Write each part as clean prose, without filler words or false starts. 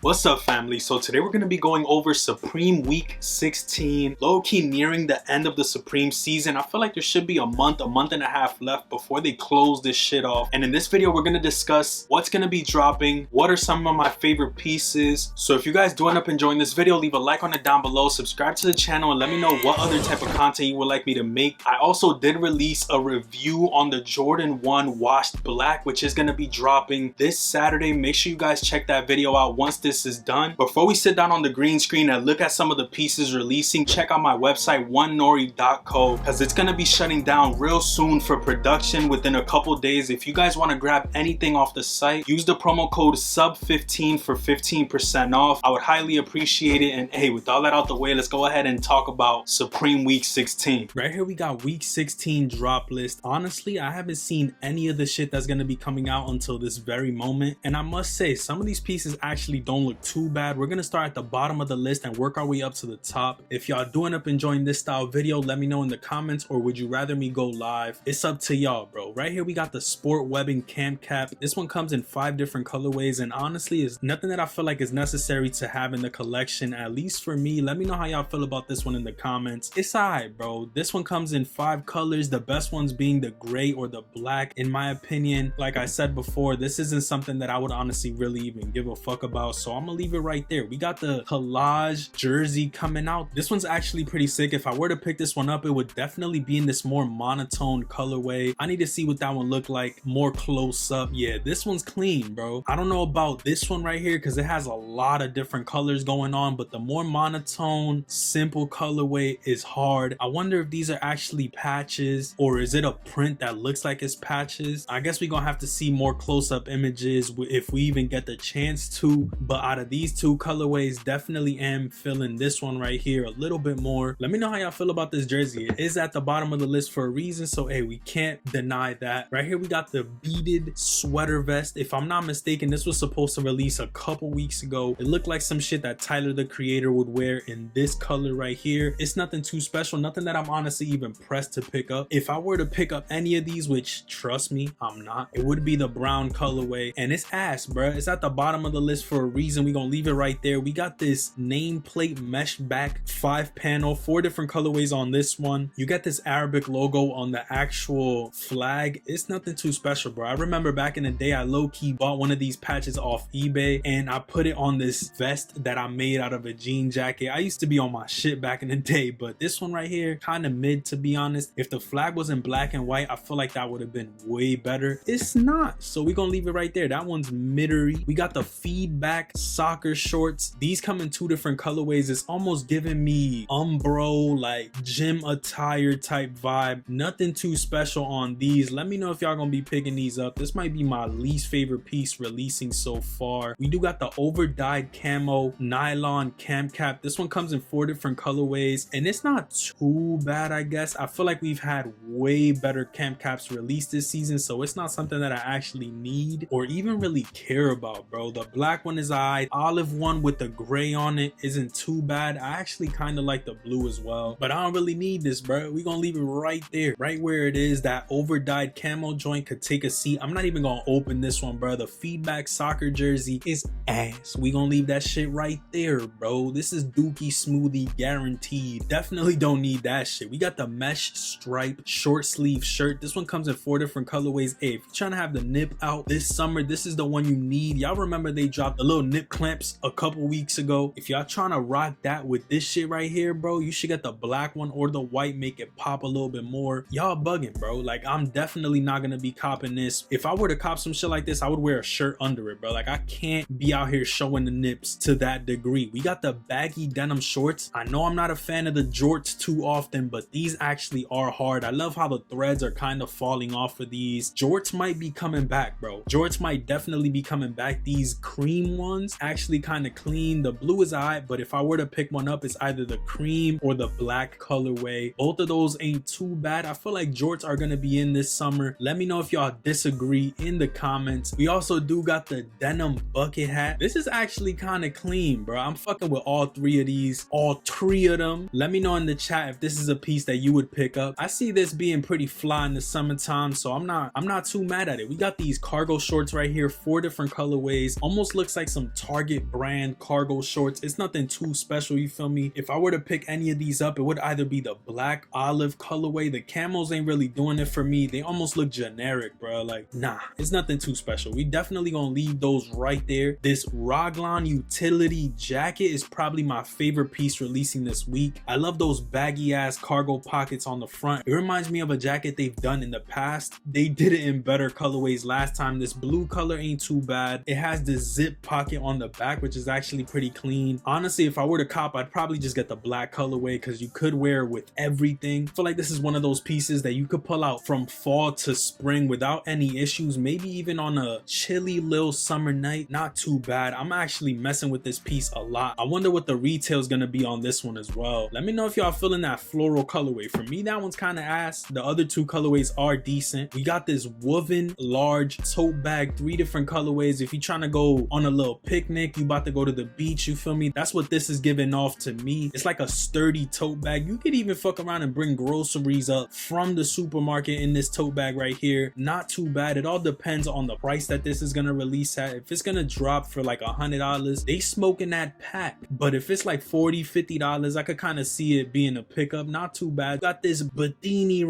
What's up, family? So today we're going to be going over Supreme Week 16, low-key nearing the end of the Supreme season. I feel like there should be a month and a half left before they close this shit off. And in this video, we're going to discuss what's going to be dropping, what are some of my favorite pieces. So if you guys do end up enjoying this video, leave a like on it down below, subscribe to the channel, and let me know what other type of content you would like me to make. I also did release a review on the Jordan 1 Washed Black, which is going to be dropping this Saturday. Make sure you guys check that video out once this is done. Before we sit down on the green screen and look at some of the pieces releasing, check out my website NORI.co, because it's gonna be shutting down real soon for production within a couple days. If you guys want to grab anything off the site, use the promo code SUB15 for 15% off. I would highly appreciate it. And hey, with all that out the way, let's go ahead and talk about Supreme Week 16. Right here we got Week 16 drop list. Honestly, I haven't seen any of the shit that's gonna be coming out until this very moment, and I must say some of these pieces actually don't look too bad. We're gonna start at the bottom of the list and work our way up to the top. If y'all do end up enjoying this style video, let me know in the comments, or would you rather me go live? It's up to y'all, bro. Right here we got the sport webbing cam cap. This one comes in 5 different colorways, and honestly is nothing that I feel like is necessary to have in the collection, at least for me. Let me know how y'all feel about this one in the comments. It's alright, bro. This one comes in 5 colors, the best ones being the gray or the black. In my opinion, like I said before, this isn't something that I would honestly really even give a fuck about, so I'm gonna leave it right there. We got the collage jersey coming out. This one's actually pretty sick. If I were to pick this one up, it would definitely be in this more monotone colorway. I need to see what that one looked like more close up. Yeah, this one's clean, bro. I don't know about this one right here because it has a lot of different colors going on, but the more monotone, simple colorway is hard. I wonder if these are actually patches, or is it a print that looks like it's patches? I guess we're gonna have to see more close-up images if we even get the chance to, but out of these 2 colorways, definitely am feeling this one right here a little bit more. Let me know how y'all feel about this jersey. It is at the bottom of the list for a reason, so hey, we can't deny that. Right here we got the beaded sweater vest. If I'm not mistaken, this was supposed to release a couple weeks ago. It looked like some shit that Tyler the Creator would wear in this color right here. It's nothing too special, nothing that I'm honestly even pressed to pick up. If I were to pick up any of these, which trust me, I'm not, it would be the brown colorway, and it's ass, bruh. It's at the bottom of the list for a reason. We gonna leave it right there. We got this nameplate mesh back 5 panel, 4 different colorways on this one. You got this Arabic logo on the actual flag. It's nothing too special, bro. I remember back in the day, I low-key bought one of these patches off eBay and I put it on this vest that I made out of a jean jacket. I used to be on my shit back in the day, but this one right here, kind of mid, to be honest. If the flag was in black and white, I feel like that would have been way better. It's not, so we're gonna leave it right there. That one's middery. We got the feedback soccer shorts. These come in 2 different colorways. It's almost giving me Umbro, like gym attire type vibe. Nothing too special on these. Let me know if y'all gonna be picking these up. This might be my least favorite piece releasing so far. We do got the over dyed camo nylon cam cap. This one comes in 4 different colorways, and it's not too bad, I guess. I feel like we've had way better cam caps released this season, so it's not something that I actually need or even really care about, bro. The black one is alright. Olive one with the gray on it isn't too bad. I actually kind of like the blue as well, but I don't really need this, bro. We gonna leave it right there, right where it is. That over dyed camo joint could take a seat. I'm not even gonna open this one, bro. The feedback soccer jersey is ass. We gonna leave that shit right there, bro. This is dookie smoothie guaranteed. Definitely don't need that shit. We got the mesh stripe short sleeve shirt. This one comes in 4 different colorways. Hey, if you're trying to have the nip out this summer, this is the one you need. Y'all remember they dropped the little nip clamps a couple weeks ago? If y'all trying to rock that with this shit right here, bro, you should get the black one or the white, make it pop a little bit more. Y'all bugging, bro. Like, I'm definitely not gonna be copping this. If I were to cop some shit like this, I would wear a shirt under it, bro. Like, I can't be out here showing the nips to that degree. We got the baggy denim shorts. I know I'm not a fan of the jorts too often, but these actually are hard. I love how the threads are kind of falling off of these. Jorts might be coming back, bro. Jorts might definitely be coming back. These cream ones actually kind of clean. The blue is alright, but if I were to pick one up, it's either the cream or the black colorway. Both of those ain't too bad. I feel like jorts are gonna be in this summer. Let me know if y'all disagree in the comments. We also do got the denim bucket hat. This is actually kind of clean, bro. I'm fucking with all 3 of these, all 3 of them. Let me know in the chat if this is a piece that you would pick up. I see this being pretty fly in the summertime, so I'm not too mad at it. We got these cargo shorts right here, 4 different colorways. Almost looks like some some Target brand cargo shorts. It's nothing too special, you feel me? If I were to pick any of these up, it would either be the black olive colorway. The camos ain't really doing it for me. They almost look generic, bro. Like, nah, it's nothing too special. We definitely gonna leave those right there. This Raglan utility jacket is probably my favorite piece releasing this week. I love those baggy ass cargo pockets on the front. It reminds me of a jacket they've done in the past. They did it in better colorways last time. This blue color ain't too bad. It has the zip pocket on the back, which is actually pretty clean. Honestly, if I were to cop, I'd probably just get the black colorway because you could wear it with everything. I feel like this is one of those pieces that you could pull out from fall to spring without any issues, maybe even on a chilly little summer night. Not too bad. I'm actually messing with this piece a lot. I wonder what the retail is gonna be on this one as well. Let me know if y'all feeling that floral colorway. For me, that one's kind of ass. The other two colorways are decent. We got this woven large tote bag, 3 different colorways. If you're trying to go on a little picnic, you about to go to the beach, you feel me? That's what this is giving off to me. It's like a sturdy tote bag. You could even fuck around and bring groceries up from the supermarket in this tote bag right here. Not too bad. It all depends on the price that this is gonna release at. If it's gonna drop for like $100, they smoking that pack. But if it's like $40, $50, I could kind of see it being a pickup. Not too bad. Got this Batosi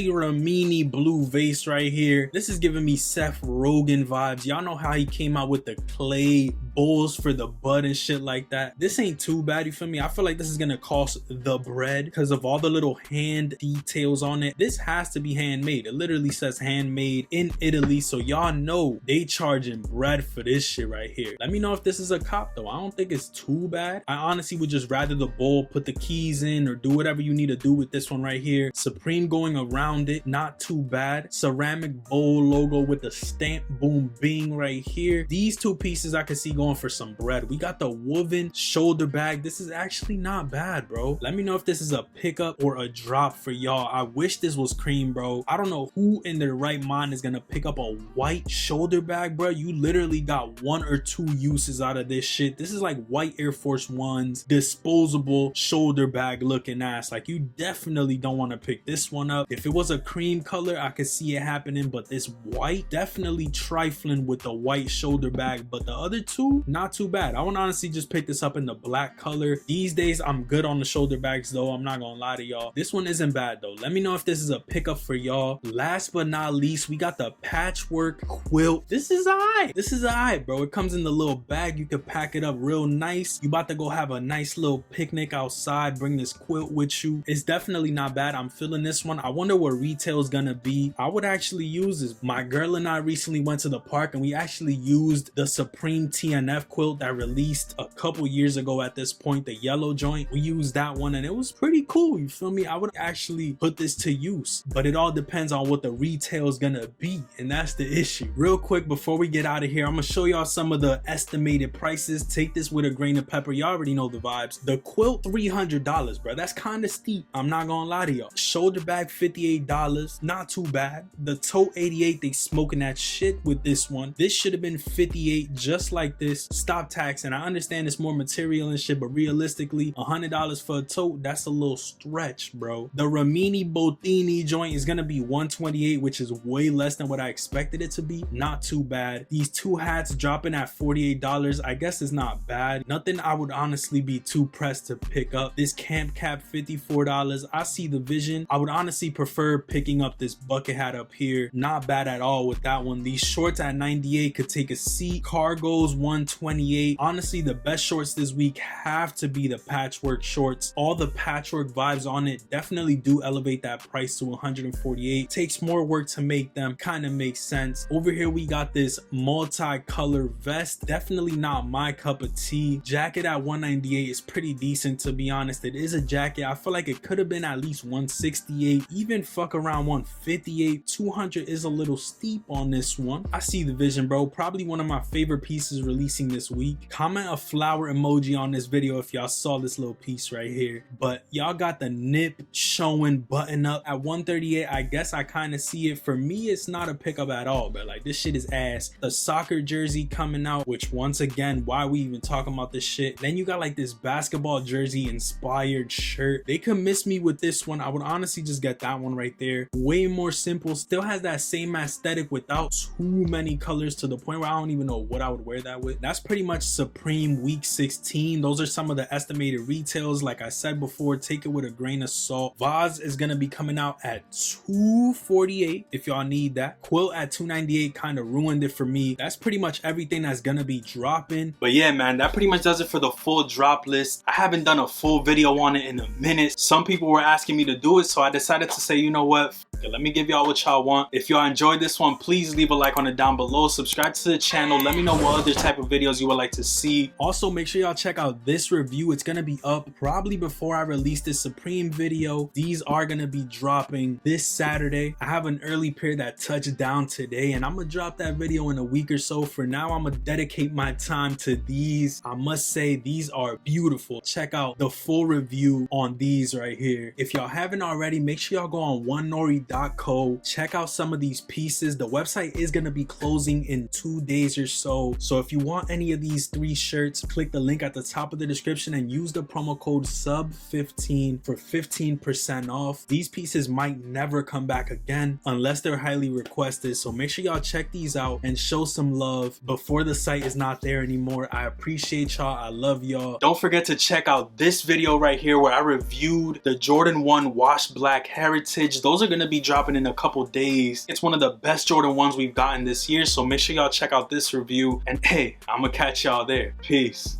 Ramini blue vase right here. This is giving me Seth Rogen vibes. Y'all know how he came out with the clay bowls for the bud and shit like that. This ain't too bad, you feel me? I feel like this is gonna cost the bread because of all the little hand details on it. This has to be handmade. It literally says handmade in Italy, so y'all know they charging bread for this shit right here. Let me know if this is a cop though. I don't think it's too bad. I honestly would just rather the bowl, put the keys in, or do whatever you need to do with this one right here. Supreme going around it, not too bad. Ceramic bowl logo with the stamp boom bing right here. These two pieces I could see going for some bread. We got the woven shoulder bag. This is actually not bad, bro. Let me know if this is a pickup or a drop for y'all. I wish this was cream, bro. I don't know who in their right mind is gonna pick up a white shoulder bag, bro. You literally got 1 or 2 uses out of this shit. This is like white Air Force Ones, disposable shoulder bag looking ass. Like, you definitely don't want to pick this one up. If it was a cream color, I could see it happening, but this white, definitely trifling with the white shoulder bag. But the other two, not too bad. I would honestly just pick this up in the black color. These days, I'm good on the shoulder bags though. I'm not gonna lie to y'all. This one isn't bad though. Let me know if this is a pickup for y'all. Last but not least, we got the patchwork quilt. This is alright. This is alright, bro. It comes in the little bag. You can pack it up real nice. You about to go have a nice little picnic outside. Bring this quilt with you. It's definitely not bad. I'm feeling this one. I wonder what retail is gonna be. I would actually use this. My girl and I recently went to the park and we actually used the Supreme TNF quilt that released a couple years ago at this point, the yellow joint. We used that one and it was pretty cool, you feel me? I would actually put this to use, but it all depends on what the retail is gonna be, and that's the issue. Real quick before we get out of here, I'm gonna show y'all some of the estimated prices. Take this with a grain of pepper. Y'all already know the vibes. The quilt, $300, bro. That's kind of steep. I'm not gonna lie to y'all. Shoulder bag, $58. Not too bad. The tote, $88. They smoking that shit with this one. This should have been $58 just like this. Stop taxing. I understand it's more material and shit, but realistically, $100 for a tote, that's a little stretch, bro. The Ramini Botini joint is gonna be $128, which is way less than what I expected it to be. Not too bad. These two hats dropping at $48. I guess it's not bad. Nothing I would honestly be too pressed to pick up. This camp cap, $54. I see the vision. I would honestly prefer picking up this bucket hat up here. Not bad at all with that one. These shorts at $98 could take a seat. Cargos, $128. Honestly, the best shorts this week have to be the patchwork shorts. All the patchwork vibes on it definitely do elevate that price to $148. Takes more work to make them. Kind of makes sense. Over here we got this multicolor vest. Definitely not my cup of tea. Jacket at $198 is pretty decent, to be honest. It is a jacket. I feel like it could have been at least $168. Even fuck around $158. $200 is a little steep on this one. I see the vision, bro. Probably one of my favorite pieces released releasing this week. Comment a flower emoji on this video if y'all saw this little piece right here. But y'all got the nip showing button up at 138. I guess I kind of see it. For me, it's not a pickup at all, but like this shit is ass. The soccer jersey coming out, which once again, why we even talking about this shit? Then you got like this basketball jersey inspired shirt. They could miss me with this one. I would honestly just get that one right there. Way more simple, still has that same aesthetic without too many colors, to the point where I don't even know what I would wear that with. That's pretty much Supreme week 16. Those are some of the estimated retails. Like I said before, take it with a grain of salt. Vase is gonna be coming out at $248 if y'all need that. Quilt at $298 kind of ruined it for me. That's pretty much everything that's gonna be dropping. But yeah, man, that pretty much does it for the full drop list. I haven't done a full video on it in a minute. Some people were asking me to do it, so I decided to say, you know what, let me give y'all what y'all want. If y'all enjoyed this one, please leave a like on it down below. Subscribe to the channel. Let me know what other type of videos you would like to see. Also, make sure y'all check out this review. It's gonna be up probably before I release this Supreme video. These are gonna be dropping this Saturday. I have an early pair that touched down today, and I'm gonna drop that video in a week or so. For now, I'm gonna dedicate my time to these. I must say, these are beautiful. Check out the full review on these right here. If y'all haven't already, make sure y'all go on NORI.co. Check out some of these pieces. The website is gonna be closing in 2 days or so. So if you want any of these 3 shirts, click the link at the top of the description and use the promo code SUB15 for 15% off. These pieces might never come back again unless they're highly requested. So make sure y'all check these out and show some love before the site is not there anymore. I appreciate y'all. I love y'all. Don't forget to check out this video right here where I reviewed the Jordan 1 Wash Black Heritage. Those are gonna be dropping in a couple days. It's one of the best Jordan 1s we've gotten this year, so make sure y'all check out this review. And hey, I'm gonna catch y'all there. Peace.